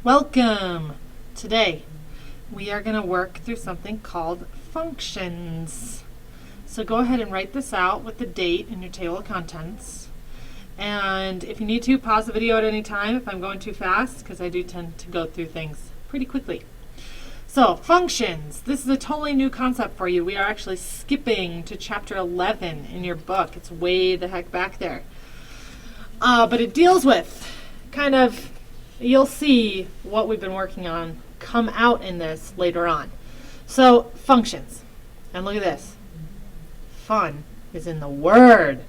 Welcome! Today we are going to work through something called functions. So go ahead and write this out with the date in your table of contents. And if you need to, pause the video at any time if I'm going too fast, because I do tend to go through things pretty quickly. So functions, this is a totally new concept for you. We are actually skipping to chapter 11 in your book. It's way the heck back there. But it deals with you'll see what we've been working on come out in this later on. So functions, and look at this. Fun is in the word.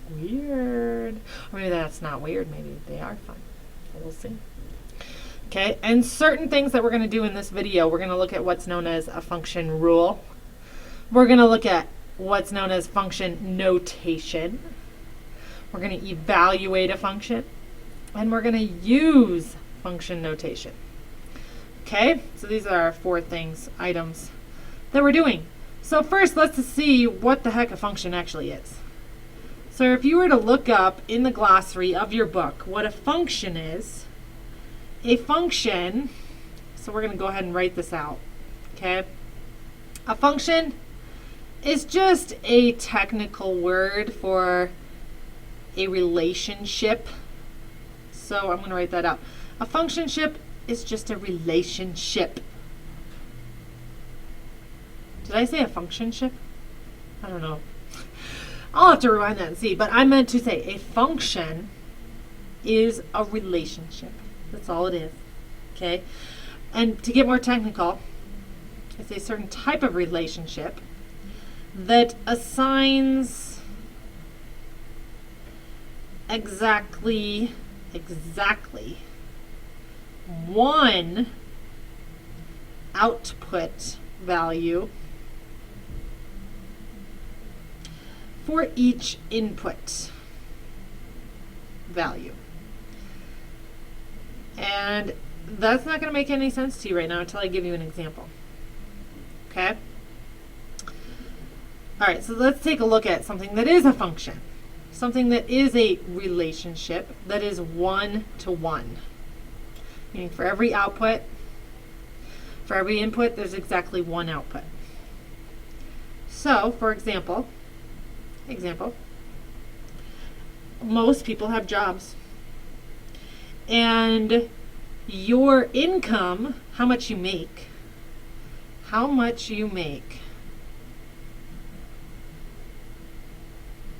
Weird. Or maybe that's not weird. Maybe they are fun. We'll see. Okay, and certain things that we're going to do in this video, we're going to look at what's known as a function rule. We're going to look at what's known as function notation. We're going to evaluate a function. And we're going to use function notation. Okay, so these are our four items that we're doing. So first, let's see what the heck a function actually is. So if you were to look up in the glossary of your book what a function is, a function, so we're going to go ahead and write this out. Okay, a function is just a technical word for a relationship. So I'm going to write that out. A functionship is just a relationship. Did I say a functionship? I don't know. I'll have to rewind that and see. But I meant to say a function is a relationship. That's all it is. Okay? And to get more technical, it's a certain type of relationship that assigns exactly one output value for each input value. And that's not going to make any sense to you right now until I give you an example. Okay? All right, so let's take a look at something that is a function. Something that is a relationship that is one-to-one. Meaning for every output, for every input, there's exactly one output. So, for example, most people have jobs. And your income, how much you make,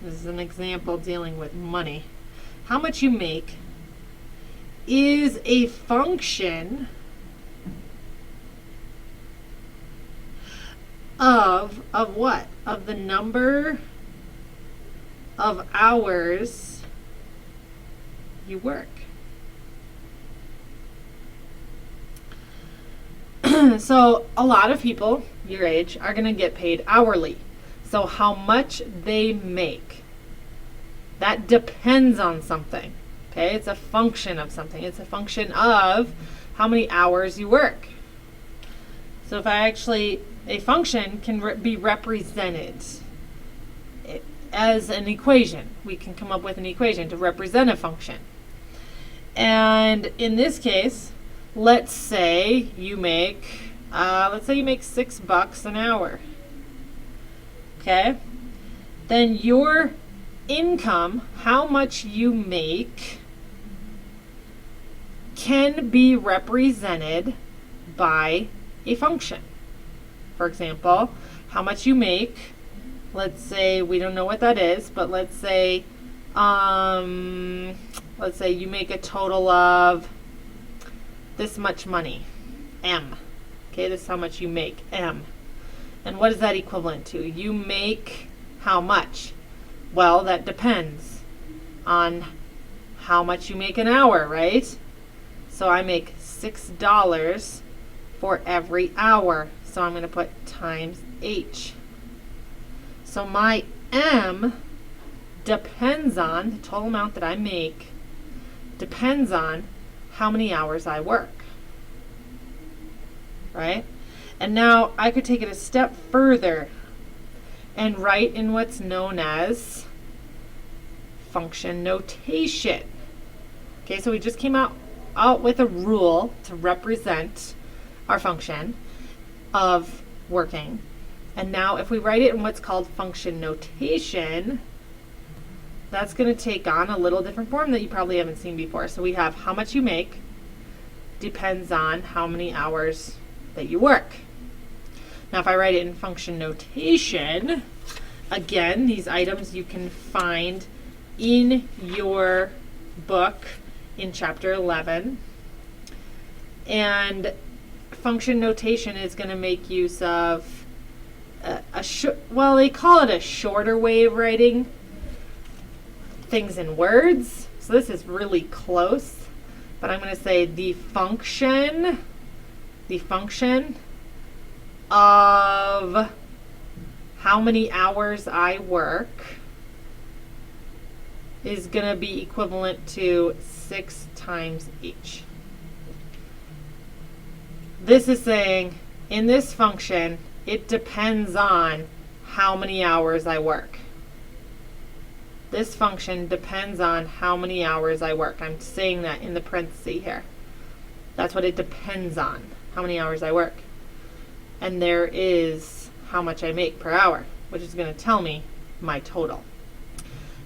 this is an example dealing with money. How much you make is a function of what? Of the number of hours you work. So a lot of people your age are going to get paid hourly. So how much they make, that depends on something. Okay, it's a function of something. It's a function of how many hours you work. So if a function can be represented as an equation. We can come up with an equation to represent a function. And in this case, let's say you make $6 an hour. Okay, then your income, how much you make, can be represented by a function. For example, how much you make, let's say, we don't know what that is, but let's say you make a total of this much money, M. Okay, this is how much you make, M. And what is that equivalent to? You make how much? Well, that depends on how much you make an hour, right? So I make $6 for every hour. So I'm going to put times H. So my M depends on, the total amount that I make, depends on how many hours I work. Right? And now I could take it a step further and write in what's known as function notation. Okay, so we just came out out with a rule to represent our function of working. And now if we write it in what's called function notation, that's going to take on a little different form that you probably haven't seen before. So we have how much you make depends on how many hours that you work. Now if I write it in function notation, again, these items you can find in your book in chapter 11. And function notation is going to make use of they call it a shorter way of writing things in words. So this is really close, but I'm going to say the function of how many hours I work is going to be equivalent to 6 times each. This is saying in this function, it depends on how many hours I work. This function depends on how many hours I work. I'm saying that in the parenthesis here. That's what it depends on, how many hours I work. And there is how much I make per hour, which is going to tell me my total.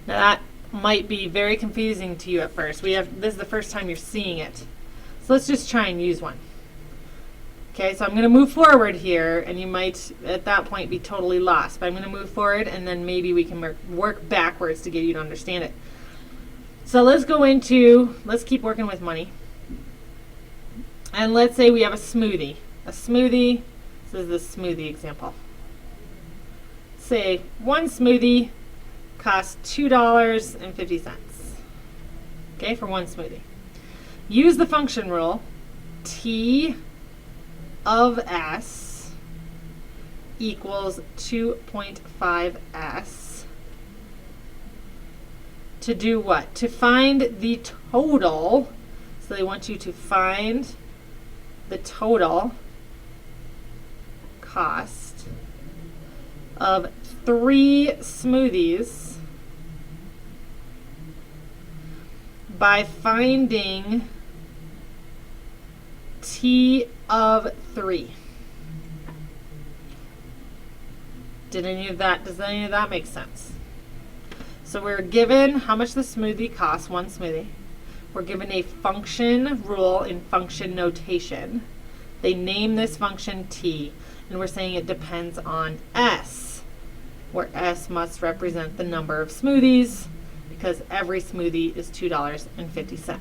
Now that might be very confusing to you at first. This is the first time you're seeing it. So let's just try and use one. Okay, so I'm going to move forward here, and you might at that point be totally lost. But I'm going to move forward, and then maybe we can work backwards to get you to understand it. So let's keep working with money. And let's say we have a smoothie. This is the smoothie example. Say one smoothie costs $2.50. Okay, for one smoothie. Use the function rule, T of S equals 2.5S. To do what? To find the total. So they want you to find the total cost of 3 smoothies by finding T of 3. Does any of that make sense? So we're given how much the smoothie costs, one smoothie. We're given a function rule in function notation. They name this function T, and we're saying it depends on S, where S must represent the number of smoothies, because every smoothie is $2.50.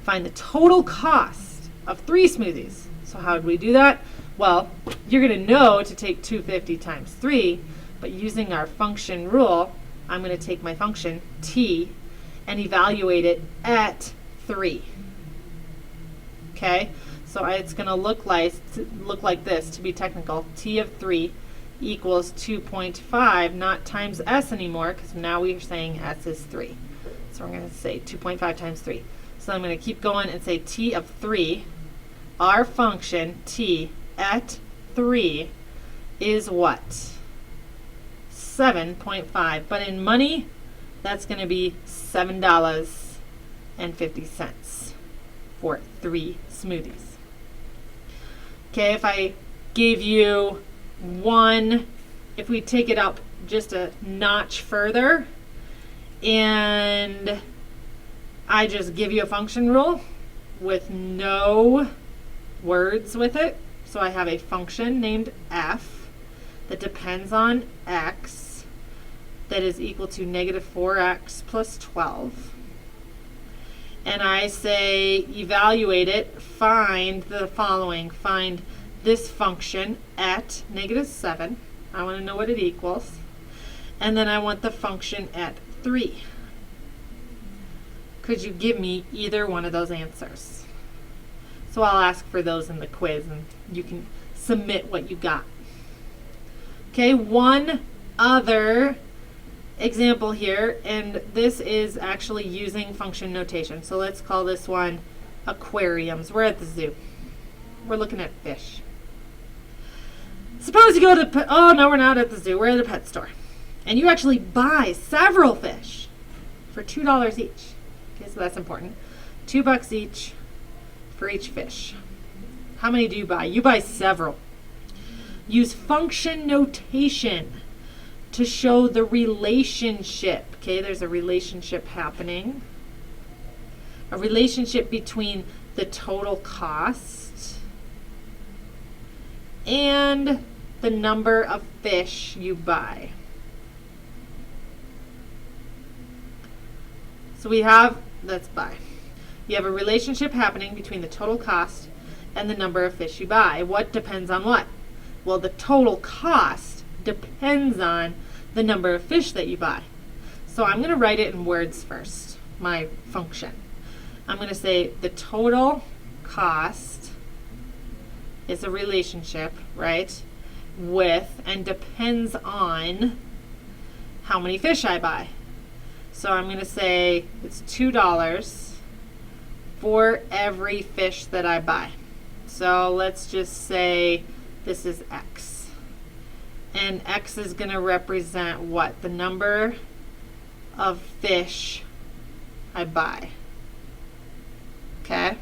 Find the total cost of 3 smoothies. So how do we do that? Well, you're going to know to take 250 times 3, but using our function rule, I'm going to take my function T and evaluate it at 3. Okay? So it's going to look like this, to be technical. T of 3 equals 2.5, not times S anymore, because now we are saying S is 3. So we're going to say 2.5 times 3. So I'm going to keep going and say T of 3. Our function T at 3 is what? 7.5. But in money, that's going to be $7.50 for 3 smoothies. Okay, if I gave you if we take it up just a notch further, and I just give you a function rule with no words with it. So I have a function named f that depends on x that is equal to negative 4x plus 12. And I say evaluate it, find the following. Find this function at negative 7. I want to know what it equals. And then I want the function at 3. Could you give me either one of those answers? So I'll ask for those in the quiz, and you can submit what you got. Okay, one other example here, and this is actually using function notation. So let's call this one aquariums. We're at the zoo. We're looking at fish. Suppose you go to, oh no, we're not at the zoo. We're at a pet store. And you actually buy several fish for $2 each. Okay, so that's important. $2 each for each fish. How many do you buy? You buy several. Use function notation to show the relationship. Okay, there's a relationship happening. A relationship between the total cost and the number of fish you buy. So we have, let's buy. You have a relationship happening between the total cost and the number of fish you buy. What depends on what? Well, the total cost depends on the number of fish that you buy. So I'm going to write it in words first, my function. I'm going to say the total cost is a relationship, right, with and depends on how many fish I buy. So I'm going to say it's $2 for every fish that I buy. So let's just say this is X. And X is going to represent what? The number of fish I buy. Okay?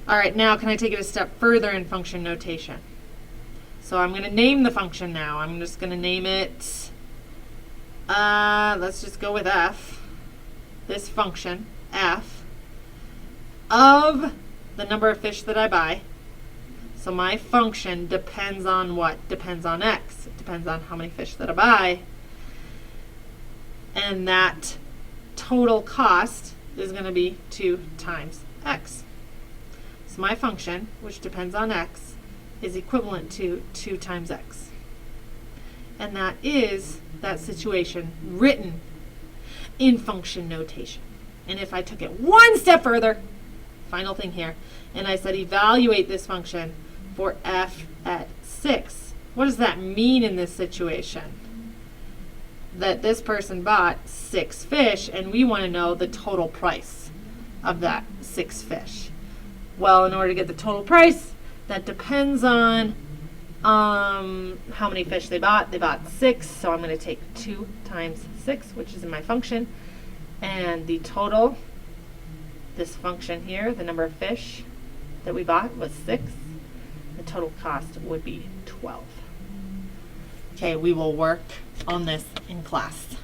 All right, now can I take it a step further in function notation? So I'm going to name the function now. I'm just going to name it, let's just go with f. This function, f, of the number of fish that I buy. So my function depends on what? Depends on x. It depends on how many fish that I buy. And that total cost is going to be 2 times x. So my function, which depends on x, is equivalent to 2 times x. And that is that situation written in function notation. And if I took it one step further, final thing here, and I said evaluate this function for f at 6, what does that mean in this situation? That this person bought 6 fish and we want to know the total price of that 6 fish. Well, in order to get the total price, that depends on how many fish they bought. They bought 6, so I'm going to take 2 times 6, which is in my function, and the total, this function here, the number of fish that we bought was 6. The total cost would be 12. Okay, we will work on this in class.